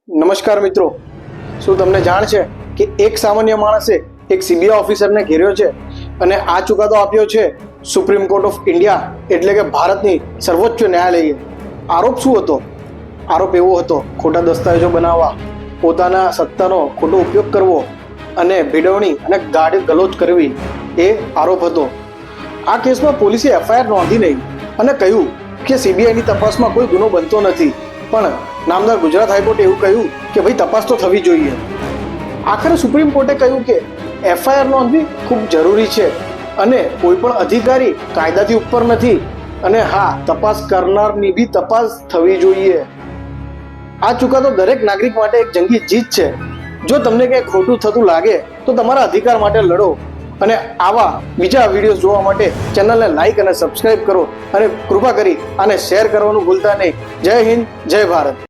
નમસ્કાર મિત્રો, શું તમને જાણ છે કે એક સામાન્ય માણસે એક સીબીઆઈ ઓફિસરને ઘેર્યો છે અને આ ચુકાદો આપ્યો છે સુપ્રીમ કોર્ટ ઓફ ઇન્ડિયા એટલે કે ભારતની સર્વોચ્ચ ન્યાયાલયે. આરોપ શું હતો? આરોપ એવો હતો ખોટા દસ્તાવેજો બનાવવા, પોતાના સત્તાનો ખોટો ઉપયોગ કરવો અને ભીડવણી અને ગાડી ગલોચ કરવી એ આરોપ હતો. આ કેસમાં પોલીસે એફઆઈઆર નોંધી નહીં અને કહ્યું કે સીબીઆઈની તપાસમાં કોઈ ગુનો બનતો નથી, પણ નામદાર ગુજરાત હાઈકોર્ટે એવું કહ્યું કે ભાઈ તપાસ તો થવી જોઈએ. આખરે સુપ્રીમ કોર્ટે કહ્યું કે એફઆઈઆર નોંધવી ખૂબ જરૂરી છે અને કોઈ પણ અધિકારી કાયદાથી ઉપર નથી અને હા, તપાસ કરનારની બી તપાસ થવી જોઈએ. આ ચુકાદો દરેક નાગરિક માટે એક જંગી જીત છે. જો તમને કંઈ ખોટું થતું લાગે તો તમારા અધિકાર માટે લડો અને આવા બીજા વિડીયો જોવા માટે ચેનલને લાઈક અને સબસ્ક્રાઇબ કરો અને કૃપા કરી આને શેર કરવાનું ભૂલતા નહીં. જય હિન્દ, જય ભારત.